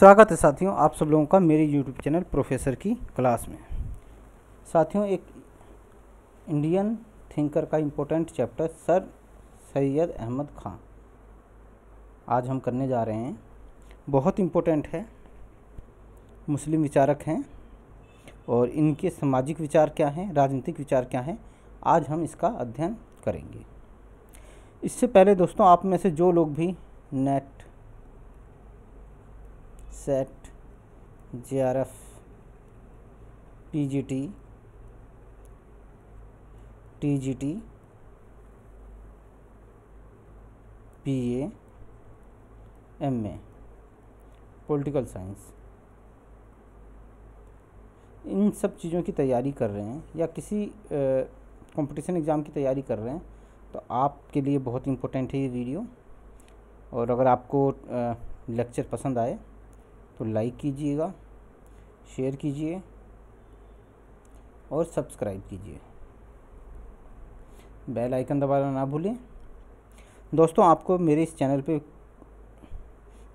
स्वागत है साथियों आप सब लोगों का मेरे YouTube चैनल प्रोफेसर की क्लास में। साथियों, एक इंडियन थिंकर का important chapter sir Syed Ahmed Khan आज हम करने जा रहे हैं। बहुत इम्पोर्टेंट है, मुस्लिम विचारक हैं और इनके सामाजिक विचार क्या हैं, राजनीतिक विचार क्या हैं, आज हम इसका अध्ययन करेंगे। इससे पहले दोस्तों, आप में से जो लोग भी NET, SET, JRF, PGT, TGT, PA, MA, political science, इन सब चीज़ों की तैयारी कर रहे हैं या किसी कंपटीशन एग्ज़ाम की तैयारी कर रहे हैं तो आपके लिए बहुत इम्पोर्टेंट है ये वीडियो। और अगर आपको लेक्चर पसंद आए तो लाइक कीजिएगा, शेयर कीजिए और सब्सक्राइब कीजिए। बेल आइकन दबाना ना भूलें। दोस्तों, आपको मेरे इस चैनल पे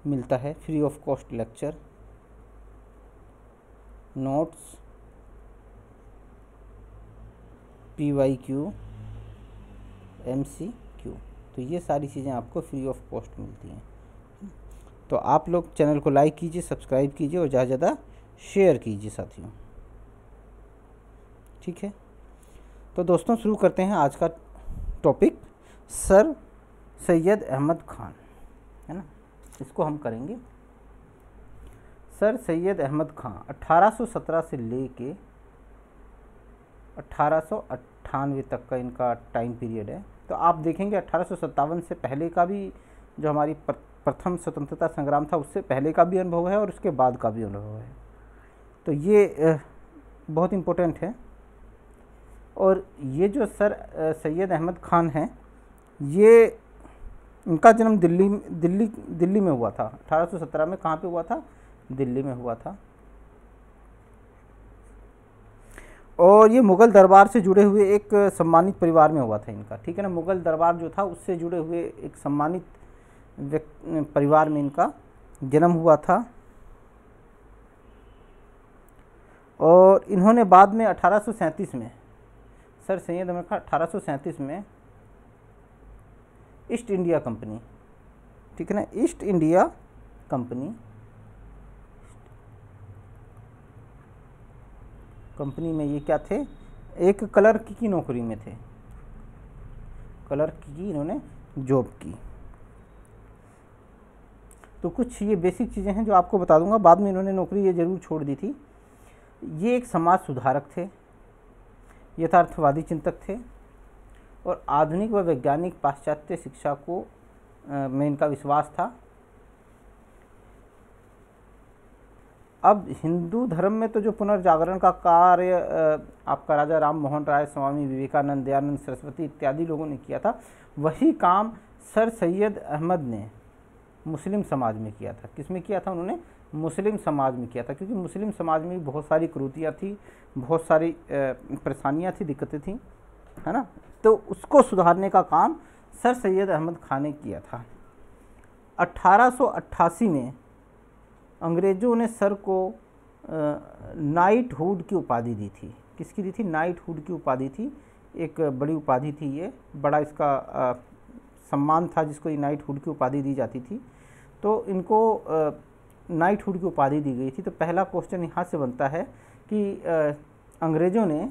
मिलता है free of cost lecture, notes, PYQ, MCQ, तो ये सारी चीज़ें आपको फ्री ऑफ कॉस्ट मिलती हैं। तो आप लोग चैनल को लाइक कीजिए, सब्सक्राइब कीजिए और ज़्यादा से ज़्यादा शेयर कीजिए साथियों, ठीक है। तो दोस्तों, शुरू करते हैं आज का टॉपिक, सर सैयद अहमद ख़ान, है ना, इसको हम करेंगे। सर सैयद अहमद ख़ान 1817 से लेके 1898 तक का इनका टाइम पीरियड है। तो आप देखेंगे 1857 से पहले का भी जो हमारी प्रथम स्वतंत्रता संग्राम था उससे पहले का भी अनुभव है और उसके बाद का भी अनुभव है। तो ये बहुत इम्पोर्टेंट है। और ये जो सर सैयद अहमद ख़ान हैं, ये इनका जन्म दिल्ली में हुआ था। 1817 में कहाँ पे हुआ था? दिल्ली में हुआ था। और ये मुग़ल दरबार से जुड़े हुए एक सम्मानित परिवार में हुआ था इनका, ठीक है ना। मुग़ल दरबार जो था उससे जुड़े हुए एक सम्मानित परिवार में इनका जन्म हुआ था। और इन्होंने बाद में 1837 में, सर सैयद अहमद ख़ान 1837 में ईस्ट इंडिया कंपनी, ठीक है ना, ईस्ट इंडिया कंपनी में ये क्या थे? एक क्लर्क की नौकरी में थे। क्लर्क की इन्होंने जॉब की। तो कुछ ये बेसिक चीज़ें हैं जो आपको बता दूंगा। बाद में इन्होंने नौकरी ये ज़रूर छोड़ दी थी। ये एक समाज सुधारक थे, यथार्थवादी चिंतक थे और आधुनिक व वैज्ञानिक पाश्चात्य शिक्षा को में इनका विश्वास था। अब हिंदू धर्म में तो जो पुनर्जागरण का कार्य आपका राजा राम मोहन राय, स्वामी विवेकानंद, दयानंद सरस्वती इत्यादि लोगों ने किया था, वही काम सर सैयद अहमद ने मुस्लिम समाज में किया था। किस में किया था? उन्होंने मुस्लिम समाज में किया था, क्योंकि मुस्लिम समाज में बहुत सारी कुरीतियाँ थी, बहुत सारी परेशानियाँ थी, दिक्कतें थी, है ना। तो उसको सुधारने का काम सर सैयद अहमद ख़ान ने किया था। 1888 में अंग्रेज़ों ने सर को नाइटहुड की उपाधि दी थी। किसकी दी थी? नाइटहुड की उपाधि थी। एक बड़ी उपाधि थी, ये बड़ा इसका सम्मान था जिसको ये नाइटहुड की उपाधि दी जाती थी। तो इनको नाइटहुड की उपाधि दी गई थी। तो पहला क्वेश्चन यहाँ से बनता है कि अंग्रेज़ों ने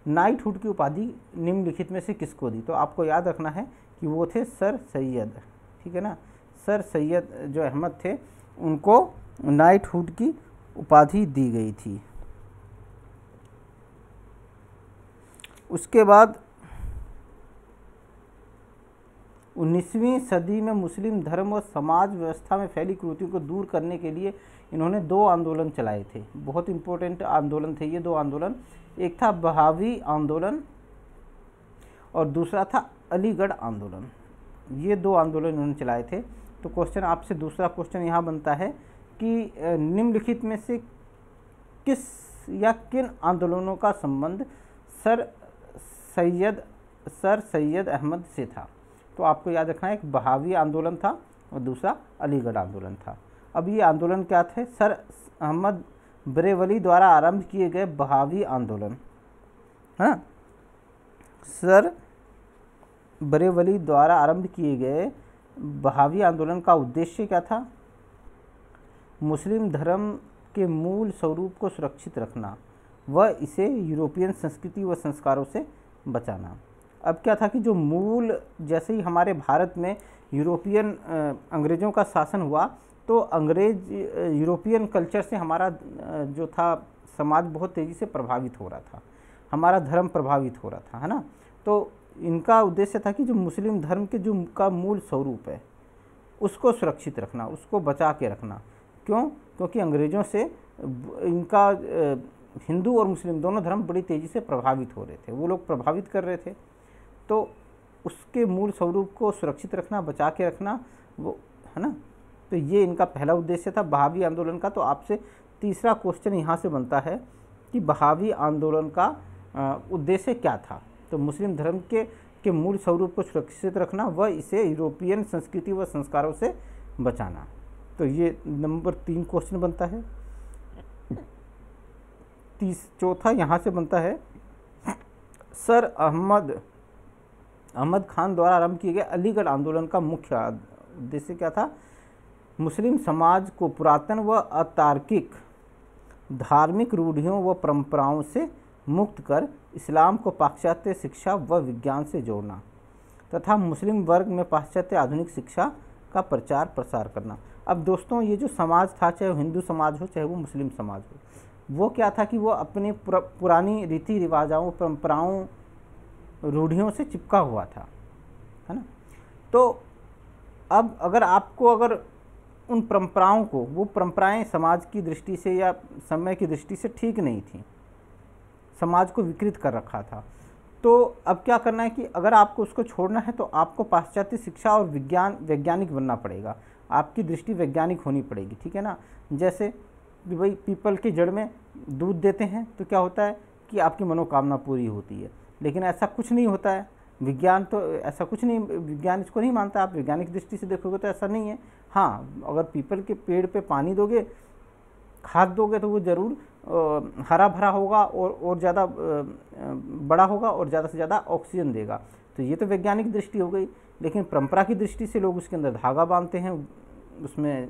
नाइटहुड की उपाधि निम्नलिखित में से किसको दी? तो आपको याद रखना है कि वो थे सर सैयद, ठीक है ना। सर सैयद जो अहमद थे उनको नाइटहुड की उपाधि दी गई थी। उसके बाद 19वीं सदी में मुस्लिम धर्म और समाज व्यवस्था में फैली कुरीतियों को दूर करने के लिए इन्होंने 2 आंदोलन चलाए थे। बहुत इम्पोर्टेंट आंदोलन थे ये 2 आंदोलन। एक था बहावी आंदोलन और दूसरा था अलीगढ़ आंदोलन। ये 2 आंदोलन इन्होंने चलाए थे। तो क्वेश्चन आपसे, दूसरा क्वेश्चन यहाँ बनता है कि निम्नलिखित में से किस या किन आंदोलनों का संबंध सर सैयद अहमद से था? तो आपको याद रखना है, एक बहावी आंदोलन था और दूसरा अलीगढ़ आंदोलन था। अब ये आंदोलन क्या थे? सर अहमद बरेवली द्वारा आरंभ किए गए बहावी आंदोलन, हाँ, सर बरेवली द्वारा आरंभ किए गए बहावी आंदोलन का उद्देश्य क्या था? मुस्लिम धर्म के मूल स्वरूप को सुरक्षित रखना व इसे यूरोपियन संस्कृति व संस्कारों से बचाना। अब क्या था कि जो मूल, जैसे ही हमारे भारत में यूरोपियन अंग्रेज़ों का शासन हुआ तो अंग्रेज यूरोपियन कल्चर से हमारा जो था समाज बहुत तेज़ी से प्रभावित हो रहा था, हमारा धर्म प्रभावित हो रहा था, है ना। तो इनका उद्देश्य था कि जो मुस्लिम धर्म के जो का मूल स्वरूप है उसको सुरक्षित रखना, उसको बचा के रखना। क्यों? क्योंकि अंग्रेज़ों से इनका हिंदू और मुस्लिम दोनों धर्म बड़ी तेज़ी से प्रभावित हो रहे थे, वो लोग प्रभावित कर रहे थे। तो उसके मूल स्वरूप को सुरक्षित रखना, बचा के रखना, वो, है ना। तो ये इनका पहला उद्देश्य था बहावी आंदोलन का। तो आपसे तीसरा क्वेश्चन यहाँ से बनता है कि बहावी आंदोलन का उद्देश्य क्या था? तो मुस्लिम धर्म के मूल स्वरूप को सुरक्षित रखना व इसे यूरोपियन संस्कृति व संस्कारों से बचाना। तो ये नंबर 3 क्वेश्चन बनता है। चौथा यहाँ से बनता है, सर अहमद खान द्वारा आरंभ किए गए अलीगढ़ आंदोलन का मुख्य उद्देश्य क्या था? मुस्लिम समाज को पुरातन व अतार्किक धार्मिक रूढ़ियों व परंपराओं से मुक्त कर इस्लाम को पाश्चात्य शिक्षा व विज्ञान से जोड़ना तथा मुस्लिम वर्ग में पाश्चात्य आधुनिक शिक्षा का प्रचार प्रसार करना। अब दोस्तों, ये जो समाज था, चाहे वो हिंदू समाज हो चाहे वो मुस्लिम समाज हो, वो क्या था कि वो अपनी पुरानी रीति रिवाजों, परंपराओं, रूढ़ियों से चिपका हुआ था, है ना। तो अब अगर उन परंपराओं को, वो परंपराएं समाज की दृष्टि से या समय की दृष्टि से ठीक नहीं थी, समाज को विकृत कर रखा था, तो अब क्या करना है कि अगर आपको उसको छोड़ना है तो आपको पाश्चात्य शिक्षा और वैज्ञानिक बनना पड़ेगा, आपकी दृष्टि वैज्ञानिक होनी पड़ेगी, ठीक है ना। जैसे कि भाई पीपल की जड़ में दूध देते हैं तो क्या होता है कि आपकी मनोकामना पूरी होती है, लेकिन ऐसा कुछ नहीं होता है। विज्ञान तो ऐसा कुछ नहीं, विज्ञान इसको नहीं मानता। आप वैज्ञानिक दृष्टि से देखोगे तो ऐसा नहीं है। हाँ, अगर पीपल के पेड़ पे पानी दोगे, खाद दोगे तो वो ज़रूर हरा भरा होगा और ज़्यादा बड़ा होगा और ज़्यादा से ज़्यादा ऑक्सीजन देगा। तो ये तो वैज्ञानिक दृष्टि हो गई। लेकिन परंपरा की दृष्टि से लोग उसके अंदर धागा बांधते हैं, उसमें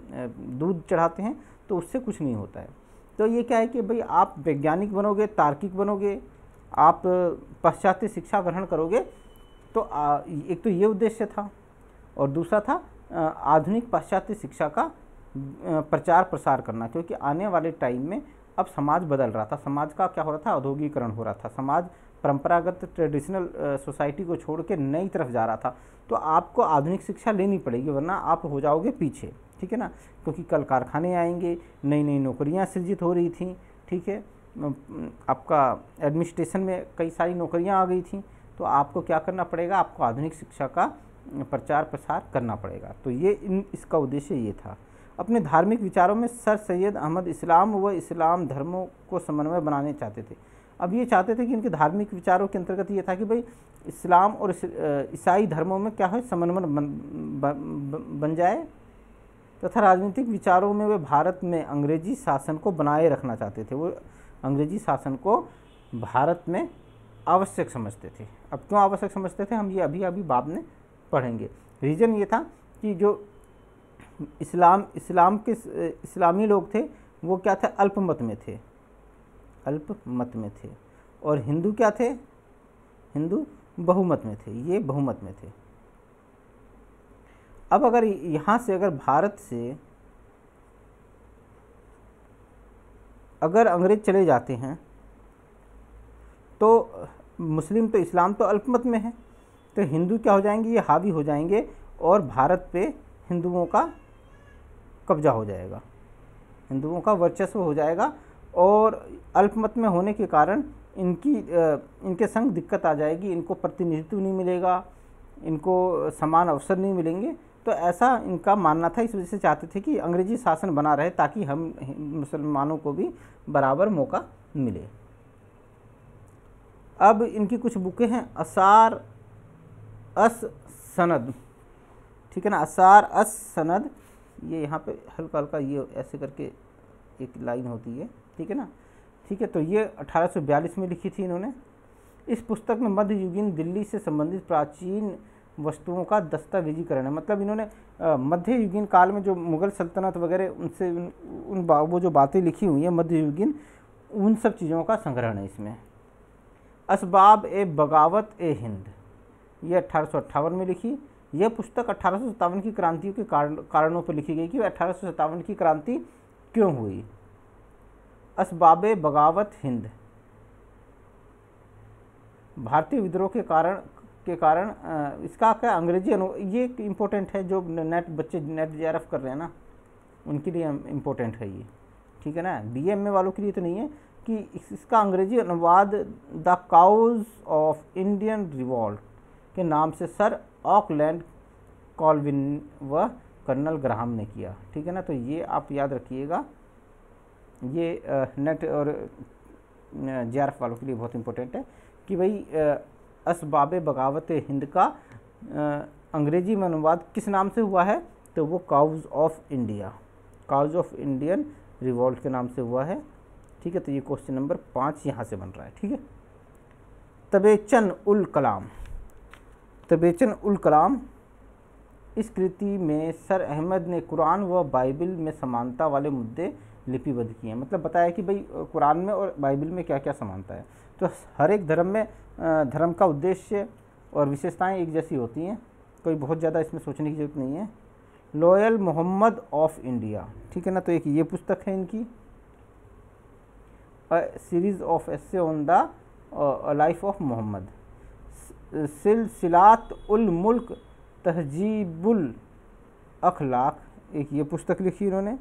दूध चढ़ाते हैं, तो उससे कुछ नहीं होता है। तो ये क्या है कि भाई आप वैज्ञानिक बनोगे, तार्किक बनोगे, आप पाश्चात्य शिक्षा ग्रहण करोगे, तो एक तो ये उद्देश्य था, और दूसरा था आधुनिक पाश्चात्य शिक्षा का प्रचार प्रसार करना। क्योंकि आने वाले टाइम में अब समाज बदल रहा था, समाज का क्या हो रहा था, औद्योगिकरण हो रहा था, समाज परंपरागत ट्रेडिशनल सोसाइटी को छोड़ के नई तरफ जा रहा था। तो आपको आधुनिक शिक्षा लेनी पड़ेगी, वरना आप हो जाओगे पीछे, ठीक है ना। क्योंकि कल कारखाने आएंगे, नई नई नौकरियां सृजित हो रही थी, ठीक है, आपका एडमिनिस्ट्रेशन में कई सारी नौकरियां आ गई थी। तो आपको क्या करना पड़ेगा, आपको आधुनिक शिक्षा का प्रचार प्रसार करना पड़ेगा। तो ये इसका उद्देश्य ये था। अपने धार्मिक विचारों में सर सैयद अहमद इस्लाम व इस्लाम धर्मों को समन्वय बनाने चाहते थे। अब ये चाहते थे कि इनके धार्मिक विचारों के अंतर्गत ये था कि भाई इस्लाम और ईसाई धर्मों में क्या है, समन्वय बन जाए, तथा राजनीतिक विचारों में वे भारत में अंग्रेजी शासन को बनाए रखना चाहते थे। वो अंग्रेजी शासन को भारत में आवश्यक समझते थे। अब क्यों आवश्यक समझते थे, हम ये अभी बाद में पढ़ेंगे। रीज़न ये था कि जो इस्लामी लोग थे वो क्या थे, अल्पमत में थे, और हिंदू क्या थे, हिंदू बहुमत में थे, ये बहुमत में थे। अब अगर यहाँ से भारत से अगर अंग्रेज चले जाते हैं तो मुस्लिम तो इस्लाम तो अल्पमत में है, तो हिंदू क्या हो जाएंगे, ये हावी हो जाएंगे और भारत पे हिंदुओं का कब्जा हो जाएगा, हिंदुओं का वर्चस्व हो जाएगा। और अल्पमत में होने के कारण इनके संग दिक्कत आ जाएगी, इनको प्रतिनिधित्व नहीं मिलेगा, इनको समान अवसर नहीं मिलेंगे। तो ऐसा इनका मानना था, इस वजह से चाहते थे कि अंग्रेजी शासन बना रहे ताकि हम मुसलमानों को भी बराबर मौका मिले। अब इनकी कुछ बुकें हैं, असार अस सनद, ठीक है ना, असार अस सनद, ये यहाँ पे हल्का हल्का ये ऐसे करके एक लाइन होती है, ठीक है ना, ठीक है। तो ये 1842 में लिखी थी इन्होंने। इस पुस्तक में मध्ययुगीन दिल्ली से संबंधित प्राचीन वस्तुओं का दस्तावेजीकरण है। मतलब इन्होंने मध्ययुगीन काल में जो मुग़ल सल्तनत वगैरह उनसे वो जो बातें लिखी हुई हैं मध्ययुगीन, उन सब चीज़ों का संग्रहण है इसमें। असबाब ए बगावत ए हिंद, ये 1858 में लिखी। यह पुस्तक 1857 की क्रांतियों के कारणों पर लिखी गई कि 1857 की क्रांति क्यों हुई। असबाब ए बगावत हिंद, भारतीय विद्रोह के कारण इसका क्या अंग्रेजी ये इम्पोर्टेंट है, जो बच्चे नेट जेआरएफ कर रहे हैं ना उनके लिए इम्पोर्टेंट है ये, ठीक है ना। बीएमए वालों के लिए तो नहीं है कि इसका अंग्रेजी अनुवाद the cause of Indian revolt के नाम से सर ऑकलैंड कॉल्विन व कर्नल ग्राहम ने किया, ठीक है ना। तो ये आप याद रखिएगा, ये नेट और जेआरएफ वालों के लिए बहुत इंपॉर्टेंट है कि भाई असबाब बगावत हिंद का अंग्रेजी में अनुवाद किस नाम से हुआ है, तो वो cause of India, cause of Indian revolt के नाम से हुआ है, ठीक है। तो ये क्वेश्चन नंबर 5 यहाँ से बन रहा है, ठीक है। तबेचन उल कलाम, तबेचन उल कलाम, इस कृति में सर अहमद ने कुरान व बाइबिल में समानता वाले मुद्दे लिपिबद्ध किए हैं। मतलब बताया कि भाई कुरान में और बाइबिल में क्या क्या समानता है। तो हर एक धर्म में धर्म का उद्देश्य और विशेषताएं एक जैसी होती हैं, कोई बहुत ज़्यादा इसमें सोचने की जरूरत नहीं है। लॉयल मोहम्मद ऑफ इंडिया, ठीक है ना। तो एक ये पुस्तक है इनकी, series of essay on the life of Muhammad. Silsilat ul Mulk Tahzibul अखलाक, एक ये पुस्तक लिखी इन्होंने।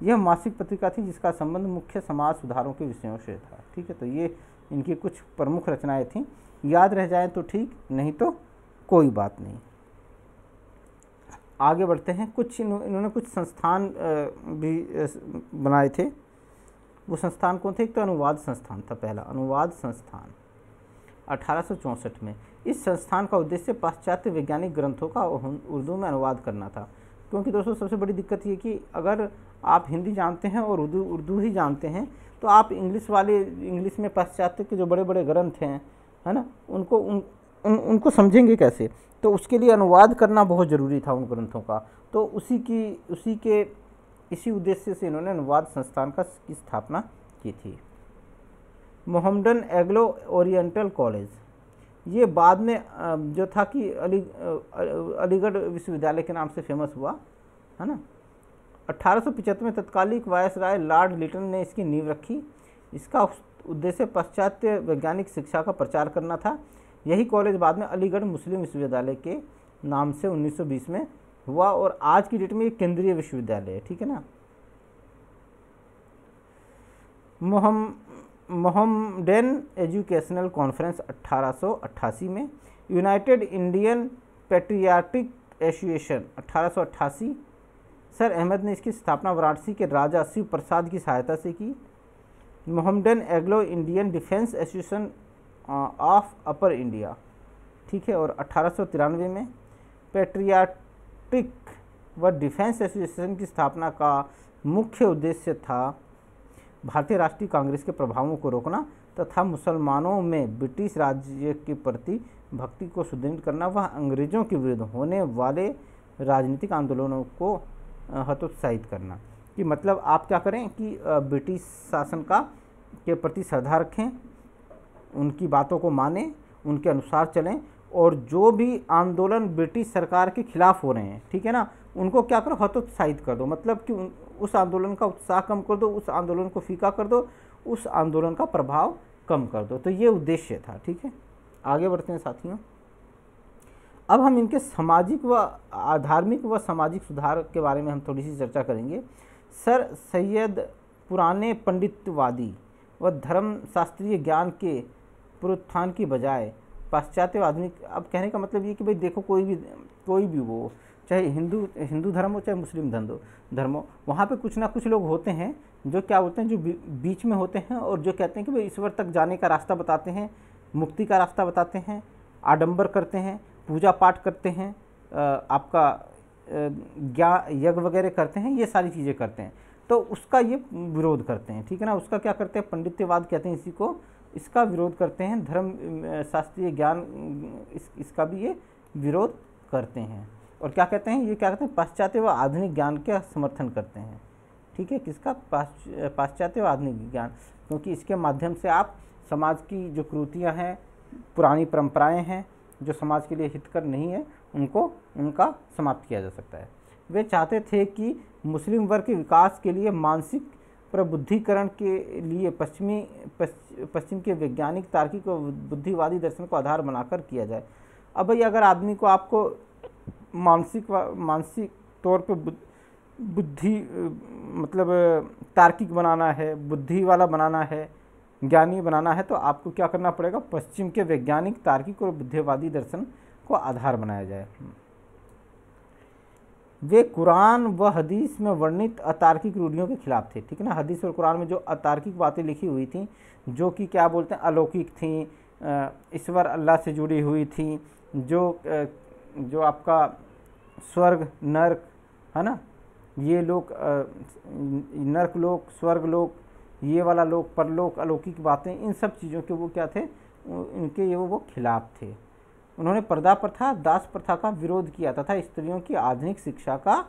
यह मासिक पत्रिका थी जिसका संबंध मुख्य समाज सुधारों के विषयों से था, ठीक है। तो ये इनकी कुछ प्रमुख रचनाएं थीं, याद रह जाए तो ठीक, नहीं तो कोई बात नहीं। आगे बढ़ते हैं। कुछ इन्होंने कुछ संस्थान भी बनाए थे। वो संस्थान कौन थे? एक तो अनुवाद संस्थान था पहला, अनुवाद संस्थान 1864 में। इस संस्थान का उद्देश्य पाश्चात्य वैज्ञानिक ग्रंथों का उर्दू में अनुवाद करना था। क्योंकि दोस्तों सबसे बड़ी दिक्कत ये कि अगर आप हिंदी जानते हैं और उर्दू ही जानते हैं तो आप इंग्लिश में पाश्चात्य के जो बड़े बड़े ग्रंथ हैं, है ना, उनको समझेंगे कैसे। तो उसके लिए अनुवाद करना बहुत ज़रूरी था उन ग्रंथों का। तो इसी उद्देश्य से इन्होंने अनुवाद संस्थान की स्थापना की थी। मोहम्मदन एग्लो ओरिएंटल कॉलेज, ये बाद में जो था कि अलीगढ़ विश्वविद्यालय के नाम से फेमस हुआ, है ना। 1875 में तत्कालिक वायसराय लॉर्ड लिटन ने इसकी नींव रखी। इसका उद्देश्य पाश्चात्य वैज्ञानिक शिक्षा का प्रचार करना था। यही कॉलेज बाद में अलीगढ़ मुस्लिम विश्वविद्यालय के नाम से 1920 में हुआ और आज की डेट में ये केंद्रीय विश्वविद्यालय है, ठीक है ना। मोहम्मडन एजुकेशनल कॉन्फ्रेंस 1888 में, united Indian patriotic association 1888, sir Ahmed ने इसकी स्थापना वाराणसी के राजा शिव प्रसाद की सहायता से की। Mohammedan Anglo Indian defence association of upper India, ठीक है। और 1893 में पैट्रियाटिक व डिफेंस एसोसिएशन की स्थापना का मुख्य उद्देश्य था भारतीय राष्ट्रीय कांग्रेस के प्रभावों को रोकना तथा मुसलमानों में ब्रिटिश राज्य के प्रति भक्ति को सुदृढ़ करना व अंग्रेजों के विरुद्ध होने वाले राजनीतिक आंदोलनों को हतोत्साहित करना। कि मतलब आप क्या करें कि ब्रिटिश शासन के प्रति श्रद्धा रखें, उनकी बातों को मानें, उनके अनुसार चलें और जो भी आंदोलन ब्रिटिश सरकार के खिलाफ हो रहे हैं, ठीक है ना, उनको क्या करो, हतोत्साहित कर दो। मतलब कि उस आंदोलन का उत्साह कम कर दो, उस आंदोलन को फीका कर दो, उस आंदोलन का प्रभाव कम कर दो। तो ये उद्देश्य था, ठीक है। आगे बढ़ते हैं साथियों। अब हम इनके सामाजिक व धार्मिक व सामाजिक सुधार के बारे में हम थोड़ी सी चर्चा करेंगे। सर सैयद पुराने पंडितवादी व धर्मशास्त्रीय ज्ञान के पुनरुत्थान की बजाय पाश्चात्य आधुनिक, अब कहने का मतलब ये कि भाई देखो कोई भी वो चाहे हिंदू धर्म हो चाहे मुस्लिम धर्म हो, वहाँ पे कुछ ना कुछ लोग होते हैं जो क्या होते हैं, जो बीच में होते हैं और जो कहते हैं कि भाई ईश्वर तक जाने का रास्ता बताते हैं, मुक्ति का रास्ता बताते हैं, आडंबर करते हैं, पूजा पाठ करते हैं, आपका यज्ञ वगैरह करते हैं, ये सारी चीज़ें करते हैं, तो उसका ये विरोध करते हैं, ठीक है ना। उसका क्या करते हैं, पंडित्यवाद कहते हैं इसी को, इसका विरोध करते हैं। धर्म शास्त्रीय ज्ञान इसका भी ये विरोध करते हैं। और क्या कहते हैं, ये क्या कहते हैं, पाश्चात्य व आधुनिक ज्ञान का समर्थन करते हैं, ठीक है। किसका, पाश्चात्य व आधुनिक ज्ञान, क्योंकि इसके माध्यम से आप समाज की जो कुरीतियाँ हैं, पुरानी परंपराएं हैं जो समाज के लिए हितकर नहीं है, उनका समाप्त किया जा सकता है। वे चाहते थे कि मुस्लिम वर्ग के विकास के लिए मानसिक प्रबुद्धीकरण के लिए पश्चिम के वैज्ञानिक, तार्किक और बुद्धिवादी दर्शन को आधार बनाकर किया जाए। अब भाई अगर आदमी को आपको मानसिक तौर पे बुद्धि मतलब तार्किक बनाना है, बुद्धि वाला बनाना है, ज्ञानी बनाना है, तो आपको क्या करना पड़ेगा, पश्चिम के वैज्ञानिक, तार्किक और बुद्धिवादी दर्शन को आधार बनाया जाए। वे कुरान व हदीस में वर्णित अतार्किक रूढ़ियों के खिलाफ थे, ठीक है ना। हदीस और कुरान में जो अतार्किक बातें लिखी हुई थी, जो कि क्या बोलते हैं, अलौकिक थी, ईश्वर अल्लाह से जुड़ी हुई थी, जो आपका स्वर्ग नर्क है ना, ये लोग नर्क लोक, स्वर्ग लोक, ये वाला लोक, परलोक, अलौकिक बातें, इन सब चीज़ों के वो क्या थे, इनके ये वो खिलाफ थे। उन्होंने पर्दा प्रथा, दास प्रथा का विरोध किया तथा स्त्रियों की आधुनिक शिक्षा का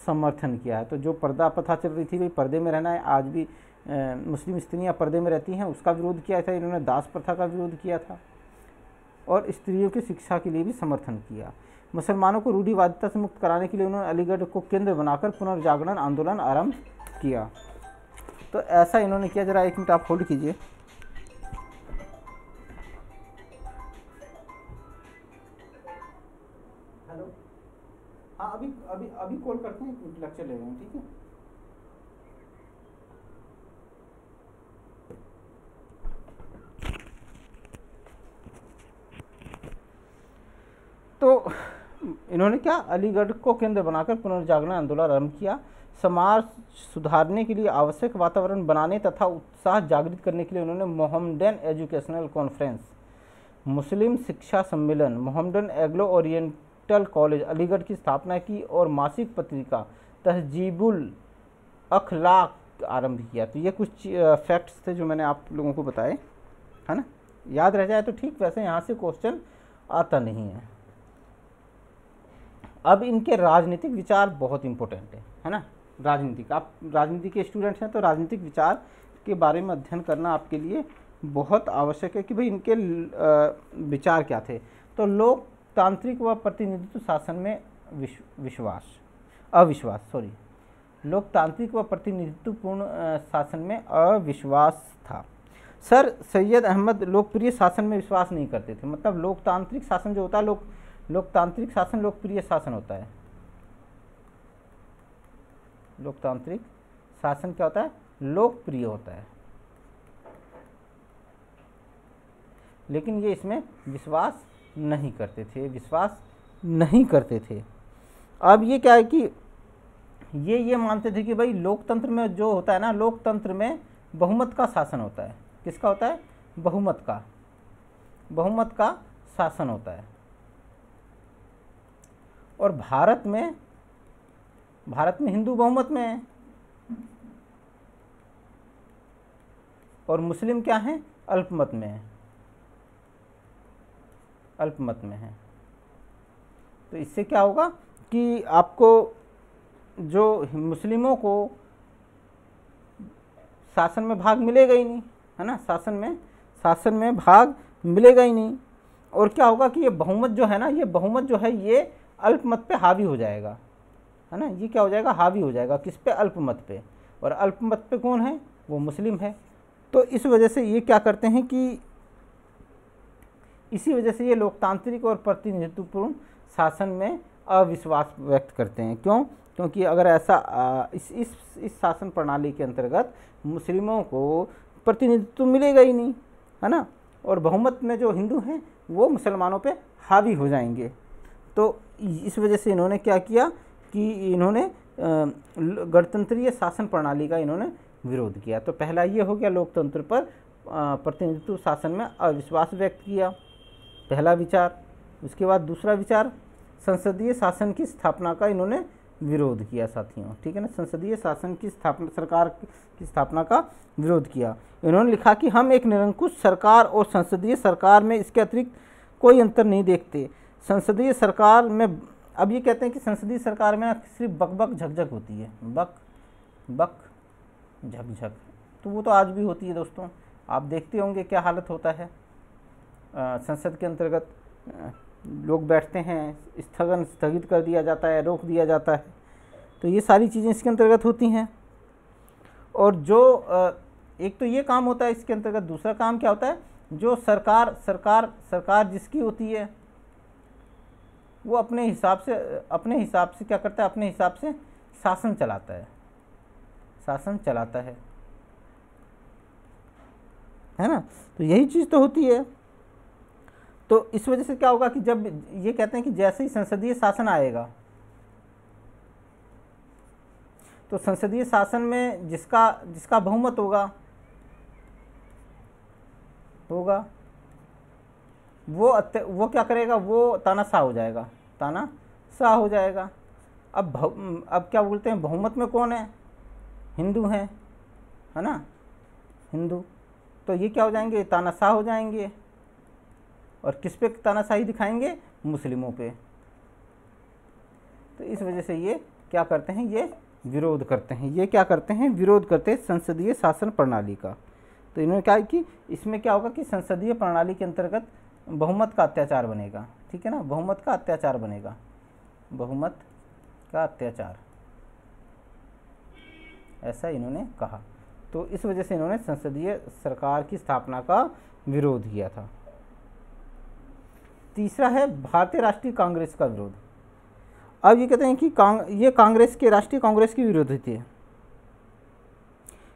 समर्थन किया है। तो जो पर्दा प्रथा चल रही थी, भाई पर्दे में रहना है, आज भी मुस्लिम स्त्रियां पर्दे में रहती हैं, उसका विरोध किया था इन्होंने। दास प्रथा का विरोध किया था और स्त्रियों की शिक्षा के लिए भी समर्थन किया। मुसलमानों को रूढ़िवादिता से मुक्त कराने के लिए उन्होंने अलीगढ़ को केंद्र बनाकर पुनर्जागरण आंदोलन आरंभ किया। तो ऐसा इन्होंने किया। जरा एक मिनट आप होल्ड कीजिए। हेलो, हाँ अभी कॉल करते हैं, लेक्चर ले रहे हैं, ठीक है। तो इन्होंने क्या, अलीगढ़ को केंद्र बनाकर पुनर्जागरण आंदोलन आरंभ किया। समाज सुधारने के लिए आवश्यक वातावरण बनाने तथा उत्साह जागृत करने के लिए उन्होंने मोहम्मडन एजुकेशनल कॉन्फ्रेंस, मुस्लिम शिक्षा सम्मेलन, मोहम्मडन एग्लो ओरिएंटल कॉलेज अलीगढ़ की स्थापना की और मासिक पत्रिका तहजीबुल अखलाक आरंभ किया। तो ये कुछ फैक्ट्स थे जो मैंने आप लोगों को बताए, है ना। याद रह जाए तो ठीक, वैसे यहाँ से क्वेश्चन आता नहीं है। अब इनके राजनीतिक विचार बहुत इंपॉर्टेंट है ना। राजनीतिक, आप राजनीति के स्टूडेंट्स हैं तो राजनीतिक विचार के बारे में अध्ययन करना आपके लिए बहुत आवश्यक है कि भाई इनके विचार क्या थे। तो लोकतांत्रिक व प्रतिनिधित्व शासन में लोकतांत्रिक व प्रतिनिधित्वपूर्ण शासन में अविश्वास था। सर सैयद अहमद लोकप्रिय शासन में विश्वास नहीं करते थे। मतलब लोकतांत्रिक शासन जो होता है, लोकतांत्रिक शासन लोकप्रिय शासन होता है। लोकतांत्रिक शासन क्या होता है, लोकप्रिय होता है, लेकिन ये इसमें विश्वास नहीं करते थे। अब ये क्या है कि ये मानते थे कि भाई लोकतंत्र में जो होता है ना, लोकतंत्र में बहुमत का शासन होता है। किसका होता है, बहुमत का शासन होता है। और भारत में हिंदू बहुमत में है और मुस्लिम क्या है, अल्पमत में है। तो इससे क्या होगा कि आपको जो मुस्लिमों को शासन में भाग मिलेगा ही नहीं, है ना। शासन में भाग मिलेगा ही नहीं। और क्या होगा कि ये बहुमत जो है ना, ये अल्पमत पे हावी हो जाएगा, है ना। ये क्या हो जाएगा, हावी हो जाएगा किस पे, अल्पमत पे। और अल्पमत पे कौन है, वो मुस्लिम है। तो इस वजह से ये क्या करते हैं कि इसी वजह से ये लोकतांत्रिक और प्रतिनिधित्वपूर्ण शासन में अविश्वास व्यक्त करते हैं। क्यों, क्योंकि अगर ऐसा इस शासन प्रणाली के अंतर्गत मुस्लिमों को प्रतिनिधित्व मिलेगा ही नहीं, है ना। और बहुमत में जो हिंदू हैं वो मुसलमानों पे हावी हो जाएंगे। तो इस वजह से इन्होंने क्या किया कि इन्होंने गणतंत्रीय शासन प्रणाली का इन्होंने विरोध किया। तो पहला ये हो गया, लोकतंत्र पर प्रतिनिधित्व शासन में अविश्वास व्यक्त किया, पहला विचार। उसके बाद दूसरा विचार, संसदीय शासन की स्थापना का इन्होंने विरोध किया साथियों, ठीक है ना। संसदीय शासन की स्थापना, सरकार की स्थापना का विरोध किया। इन्होंने लिखा कि हम एक निरंकुश सरकार और संसदीय सरकार में इसके अतिरिक्त कोई अंतर नहीं देखते। संसदीय सरकार में, अब ये कहते हैं कि संसदीय सरकार में सिर्फ बक बक झकझक होती है, बक बक झकझक, तो वो तो आज भी होती है दोस्तों। आप देखते होंगे क्या हालत होता है। संसद के अंतर्गत लोग बैठते हैं, स्थगित कर दिया जाता है, रोक दिया जाता है, तो ये सारी चीज़ें इसके अंतर्गत होती हैं। और जो एक तो ये काम होता है इसके अंतर्गत, दूसरा काम क्या होता है, जो सरकार जिसकी होती है वो अपने हिसाब से क्या करता है, अपने हिसाब से शासन चलाता है ना। तो यही चीज़ तो होती है। तो इस वजह से क्या होगा कि जब ये कहते हैं कि जैसे ही संसदीय शासन आएगा, तो संसदीय शासन में जिसका बहुमत होगा वो क्या करेगा, वो तानाशाह हो जाएगा। अब क्या बोलते हैं, बहुमत में कौन है, हिंदू हैं, है ना, हिंदू। तो ये क्या हो जाएंगे, तानाशाह हो जाएंगे। और किस पे तानाशाही दिखाएंगे, मुस्लिमों पे। तो इस वजह से ये क्या करते हैं, ये विरोध करते हैं, विरोध करते हैं संसदीय शासन प्रणाली का। तो इन्होंने क्या कि इसमें क्या होगा कि संसदीय प्रणाली के अंतर्गत बहुमत का अत्याचार बनेगा, ठीक है ना, बहुमत का अत्याचार, ऐसा इन्होंने कहा। तो इस वजह से इन्होंने संसदीय सरकार की स्थापना का विरोध किया था। तीसरा है भारतीय राष्ट्रीय कांग्रेस का विरोध। अब ये कहते हैं कि ये राष्ट्रीय कांग्रेस की विरोधी थी।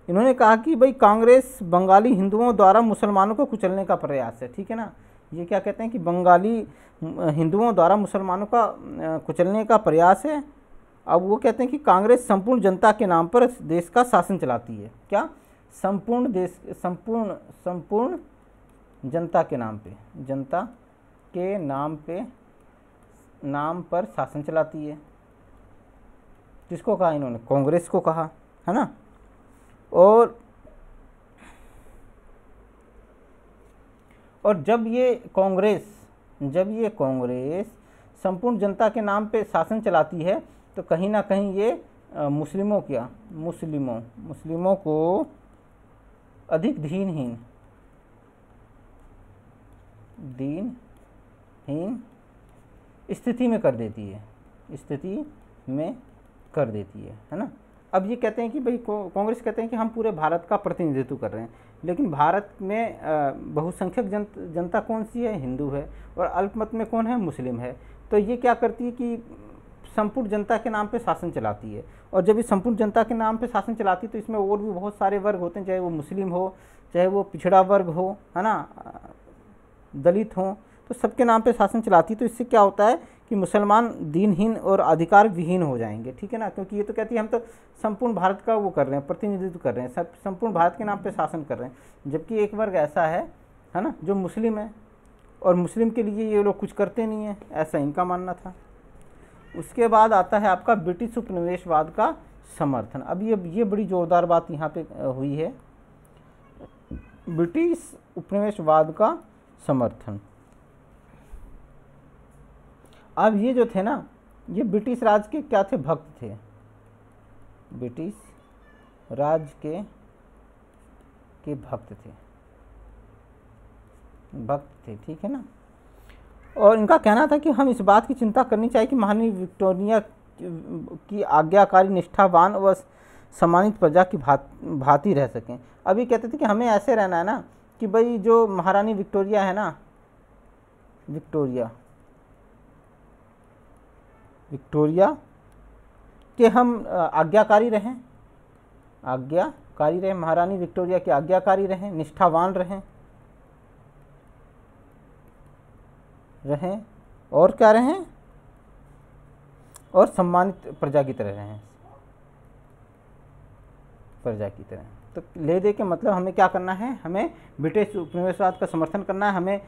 इन्होंने कहा कि भाई कांग्रेस बंगाली हिंदुओं द्वारा मुसलमानों को कुचलने का प्रयास है, ठीक है ना। ये क्या कहते हैं कि बंगाली हिंदुओं द्वारा मुसलमानों का कुचलने का प्रयास है। अब वो कहते हैं कि कांग्रेस संपूर्ण जनता के नाम पर देश का शासन चलाती है। क्या, संपूर्ण जनता के नाम पर शासन चलाती है। किसको कहा इन्होंने, कांग्रेस को कहा, है ना। और जब ये कांग्रेस संपूर्ण जनता के नाम पे शासन चलाती है, तो कहीं ना कहीं ये मुस्लिमों को अधिक दीनहीन स्थिति में कर देती है ना। अब ये कहते हैं कि भाई कांग्रेस कहते हैं कि हम पूरे भारत का प्रतिनिधित्व कर रहे हैं, लेकिन भारत में बहुसंख्यक जनता कौन सी है, हिंदू है, और अल्पमत में कौन है, मुस्लिम है। तो ये क्या करती है कि संपूर्ण जनता के नाम पे शासन चलाती है। और जब ये संपूर्ण जनता के नाम पे शासन चलाती है, तो इसमें और भी बहुत सारे वर्ग होते हैं, चाहे वो मुस्लिम हो, चाहे वो पिछड़ा वर्ग हो, है ना, दलित हो, तो सबके नाम पे शासन चलाती है। तो इससे क्या होता है कि मुसलमान दीनहीन और अधिकार विहीन हो जाएंगे, ठीक है ना। क्योंकि ये तो कहती है हम तो संपूर्ण भारत का वो कर रहे हैं, प्रतिनिधित्व कर रहे हैं, सब संपूर्ण भारत के नाम पे शासन कर रहे हैं। जबकि एक वर्ग ऐसा है ना, जो मुस्लिम है, और मुस्लिम के लिए ये लोग कुछ करते नहीं हैं, ऐसा इनका मानना था। उसके बाद आता है आपका ब्रिटिश उपनिवेशवाद का समर्थन। अब ये बड़ी जोरदार बात यहाँ पे हुई है, ब्रिटिश उपनिवेशवाद का समर्थन। अब ये जो थे ना, ये ब्रिटिश राज के क्या थे, भक्त थे, ब्रिटिश राज के भक्त थे, ठीक है ना। और इनका कहना था कि हम इस बात की चिंता करनी चाहिए कि महारानी विक्टोरिया की आज्ञाकारी, निष्ठावान व सम्मानित प्रजा की भांति रह सकें। अभी कहते थे कि हमें ऐसे रहना है ना कि भाई जो महारानी विक्टोरिया है ना, विक्टोरिया के हम आज्ञाकारी रहें, महारानी विक्टोरिया के आज्ञाकारी रहें, निष्ठावान रहें, और क्या रहें, और सम्मानित प्रजा की तरह रहें, प्रजा की तरह। तो ले दे के मतलब हमें क्या करना है, हमें ब्रिटिश उपनिवेशवाद का समर्थन करना है, हमें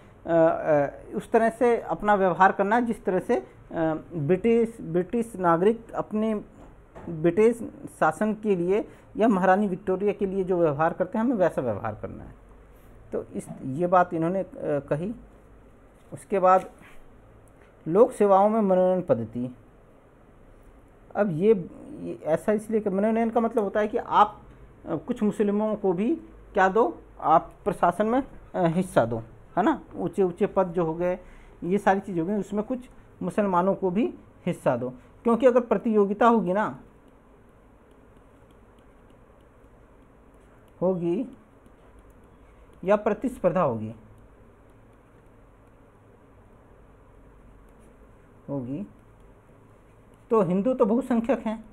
उस तरह से अपना व्यवहार करना है जिस तरह से ब्रिटिश नागरिक अपने ब्रिटिश शासन के लिए या महारानी विक्टोरिया के लिए जो व्यवहार करते हैं हमें वैसा व्यवहार करना है। तो ये बात इन्होंने कही। उसके बाद लोक सेवाओं में मनोनयन पद्धति। अब ये ऐसा इसलिए कि मनोनयन का मतलब होता है कि आप कुछ मुस्लिमों को भी क्या दो, आप प्रशासन में हिस्सा दो, है ना, ऊंचे ऊंचे पद जो हो गए, ये सारी चीज़ हो गई, उसमें कुछ मुसलमानों को भी हिस्सा दो। क्योंकि अगर प्रतियोगिता होगी या प्रतिस्पर्धा होगी तो हिंदू तो बहुसंख्यक हैं,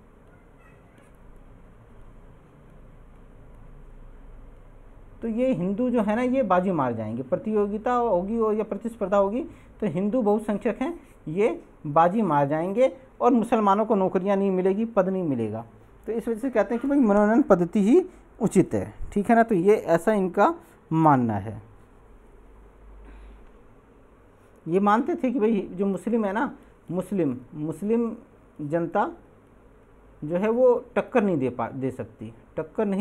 तो ये हिंदू जो है ना ये बाजी मार जाएंगे। प्रतियोगिता होगी या प्रतिस्पर्धा होगी तो हिंदू बहुसंख्यक हैं, ये बाजी मार जाएंगे और मुसलमानों को नौकरियां नहीं मिलेगी, पद नहीं मिलेगा। तो इस वजह से कहते हैं कि भाई मनोनयन पद्धति ही उचित है, ठीक है ना। तो ये ऐसा इनका मानना है। ये मानते थे कि भाई जो मुस्लिम है ना, मुस्लिम जनता जो है वो टक्कर नहीं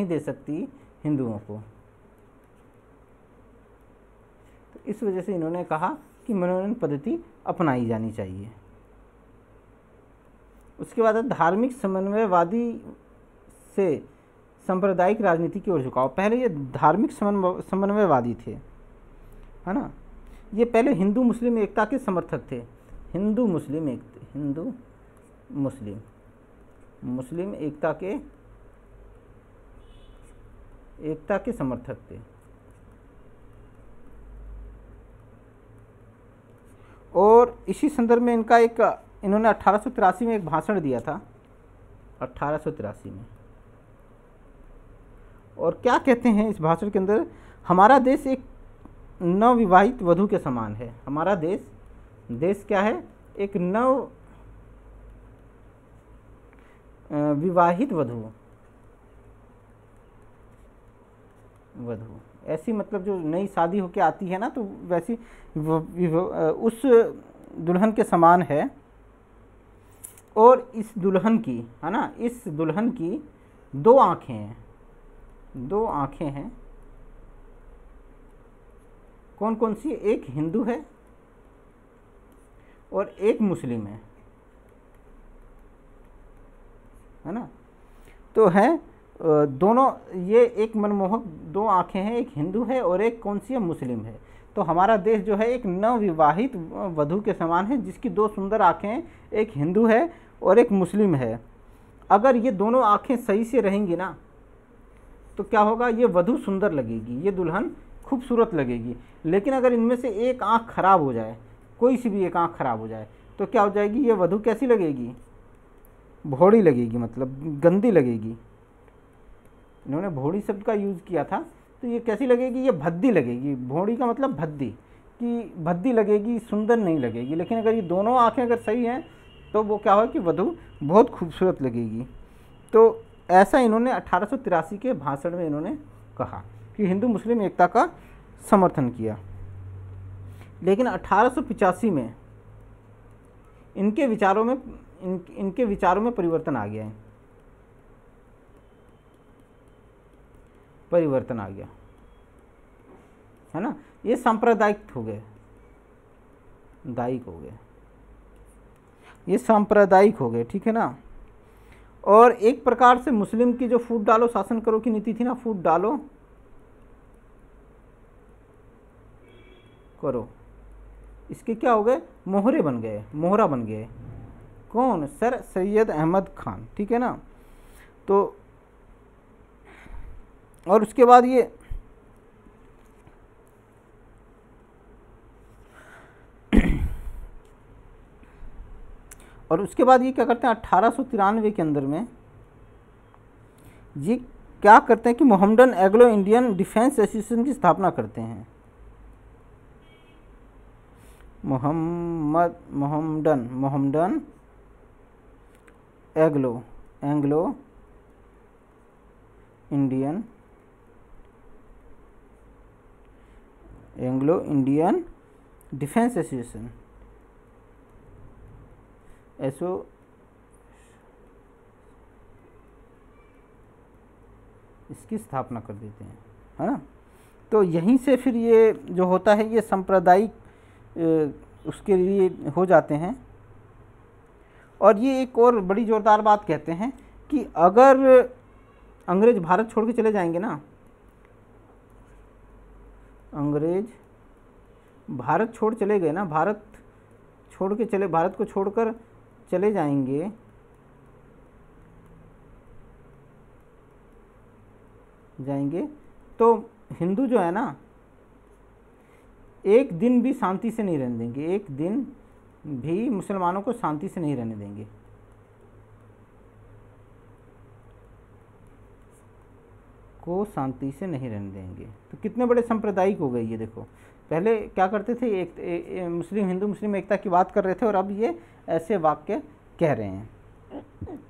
दे सकती हिंदुओं को। तो इस वजह से इन्होंने कहा कि मनोनयन पद्धति अपनाई जानी चाहिए। उसके बाद धार्मिक समन्वयवादी से सांप्रदायिक राजनीति की ओर झुकाव। पहले ये धार्मिक समन्वयवादी थे, है ना, ये पहले हिंदू मुस्लिम एकता के समर्थक थे। हिंदू मुस्लिम एकता के समर्थक थे। और इसी संदर्भ में इन्होंने 1883 में एक भाषण दिया था, 1883 में। और क्या कहते हैं इस भाषण के अंदर, हमारा देश एक नवविवाहित वधू के समान है। हमारा देश क्या है, एक नव विवाहित वधु, ऐसी मतलब जो नई शादी होके आती है ना, तो वैसी उस दुल्हन के समान है। और इस दुल्हन की, है ना, इस दुल्हन की दो आंखें हैं। कौन कौन सी? एक हिंदू है और एक मुस्लिम है ना। तो है दोनों, ये एक मनमोहक दो आंखें हैं, एक हिंदू है और एक कौन सी है, मुस्लिम है। तो हमारा देश जो है एक नवविवाहित वधू के समान है जिसकी दो सुंदर आंखें हैं, एक हिंदू है और एक मुस्लिम है। अगर ये दोनों आंखें सही से रहेंगी ना तो क्या होगा, ये वधू सुंदर लगेगी, ये दुल्हन खूबसूरत लगेगी। लेकिन अगर इनमें से एक आंख खराब हो जाए, कोई सी भी एक आंख खराब हो जाए, तो क्या हो जाएगी, ये वधू कैसी लगेगी, भोड़ी लगेगी, मतलब गंदी लगेगी। इन्होंने भोड़ी शब्द का यूज़ किया था, तो ये कैसी लगेगी, ये भद्दी लगेगी। भोड़ी का मतलब भद्दी, कि भद्दी लगेगी, सुंदर नहीं लगेगी। लेकिन अगर ये दोनों आंखें अगर सही हैं तो वो क्या हो कि वधू बहुत खूबसूरत लगेगी। तो ऐसा इन्होंने 1883 के भाषण में इन्होंने कहा कि हिंदू मुस्लिम एकता का समर्थन किया। लेकिन 1885 में इनके विचारों में परिवर्तन आ गया है ना। ये सांप्रदायिक हो गए, ये सांप्रदायिक हो गए, ठीक है ना। और एक प्रकार से मुस्लिम की जो फूट डालो शासन करो की नीति थी ना, फूट डालो करो, इसके क्या हो गए, मोहरा बन गए। कौन? सर सैयद अहमद खान, ठीक है ना। तो और उसके बाद ये क्या करते हैं 1893 के अंदर में ये क्या करते हैं कि Mohammedan Anglo Indian defence association की स्थापना करते हैं। Mohammedan Anglo Indian Anglo Indian defence association, इसकी स्थापना कर देते हैं, है ना। तो यहीं से फिर ये जो होता है ये सांप्रदायिक उसके लिए हो जाते हैं। और ये एक और बड़ी ज़ोरदार बात कहते हैं कि अगर अंग्रेज भारत छोड़ के चले जाएंगे ना, अंग्रेज भारत छोड़ चले गए ना, भारत को छोड़कर चले जाएंगे तो हिंदू जो है ना एक दिन भी शांति से नहीं रहने देंगे, एक दिन भी मुसलमानों को शांति से नहीं रहने देंगे। तो कितने बड़े सांप्रदायिक हो गए ये देखो। पहले क्या करते थे, एक मुस्लिम हिंदू मुस्लिम एकता की बात कर रहे थे और अब ये ऐसे वाक्य कह रहे हैं।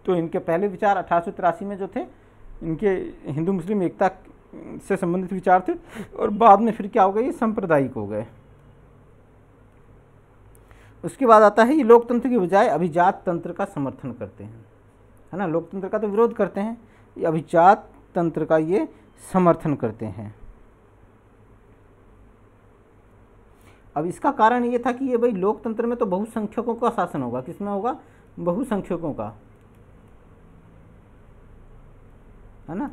तो इनके पहले विचार 1883 में जो थे इनके हिंदू मुस्लिम एकता से संबंधित विचार थे और बाद में फिर क्या हो गए, ये सांप्रदायिक हो गए। उसके बाद आता है ये लोकतंत्र की बजाय अभिजात तंत्र का समर्थन करते हैं, है ना। लोकतंत्र का तो विरोध करते हैं, ये अभिजात तंत्र का ये समर्थन करते हैं। अब इसका कारण ये था कि ये भाई लोकतंत्र में तो बहुसंख्यकों का शासन होगा, किसमें होगा, बहुसंख्यकों का, है ना।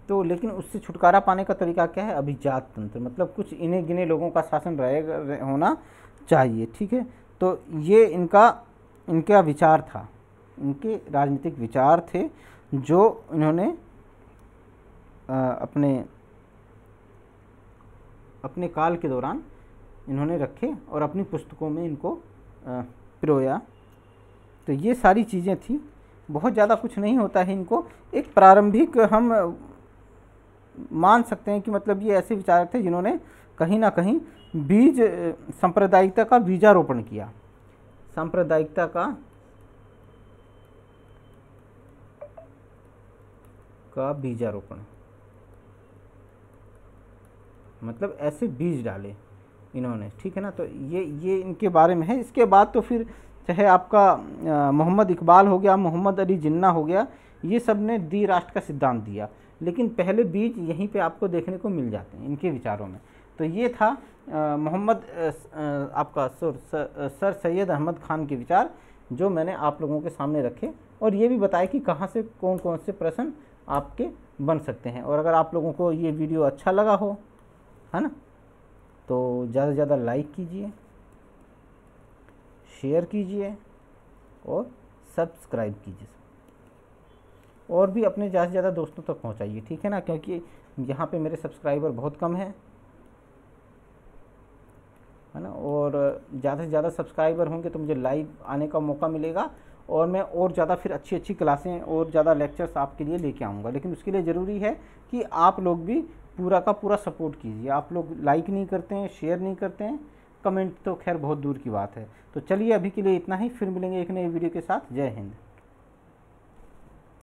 तो लेकिन उससे छुटकारा पाने का तरीका क्या है, अभिजात तंत्र, मतलब कुछ इन्हें गिने लोगों का शासन होना चाहिए, ठीक है। तो ये इनका विचार था, इनके राजनीतिक विचार थे जो इन्होंने अपने काल के दौरान इन्होंने रखे और अपनी पुस्तकों में इनको पिरोया। तो ये सारी चीज़ें थी, बहुत ज़्यादा कुछ नहीं होता है इनको। एक प्रारंभिक हम मान सकते हैं कि मतलब ये ऐसे विचारक थे जिन्होंने कहीं ना कहीं सांप्रदायिकता का बीजारोपण किया, सांप्रदायिकता का बीजारोपण, मतलब ऐसे बीज डाले इन्होंने, ठीक है ना। तो ये इनके बारे में है। इसके बाद तो फिर चाहे आपका मोहम्मद इकबाल हो गया, मोहम्मद अली जिन्ना हो गया, ये सब ने द्विराष्ट्र का सिद्धांत दिया, लेकिन पहले बीज यहीं पे आपको देखने को मिल जाते हैं इनके विचारों में। तो ये था आपका सर सैयद अहमद खान के विचार जो मैंने आप लोगों के सामने रखे और ये भी बताया कि कहाँ से कौन कौन से प्रश्न आपके बन सकते हैं। और अगर आप लोगों को ये वीडियो अच्छा लगा हो, है ना, तो ज़्यादा से ज़्यादा लाइक कीजिए, शेयर कीजिए और सब्सक्राइब कीजिए और भी अपने ज़्यादा से ज़्यादा दोस्तों तक पहुंचाइए, ठीक है ना, क्योंकि यहाँ पे मेरे सब्सक्राइबर बहुत कम हैं, है ना। और ज़्यादा से ज़्यादा सब्सक्राइबर होंगे तो मुझे लाइव आने का मौका मिलेगा और मैं और ज़्यादा फिर अच्छी अच्छी क्लासें और ज़्यादा लेक्चर्स आपके लिए लेके आऊँगा। लेकिन उसके लिए ज़रूरी है कि आप लोग भी पूरा का पूरा सपोर्ट कीजिए। आप लोग लाइक नहीं करते हैं, शेयर नहीं करते हैं, कमेंट तो खैर बहुत दूर की बात है। तो चलिए अभी के लिए इतना ही, फिर मिलेंगे एक नए वीडियो के साथ। जय हिंद।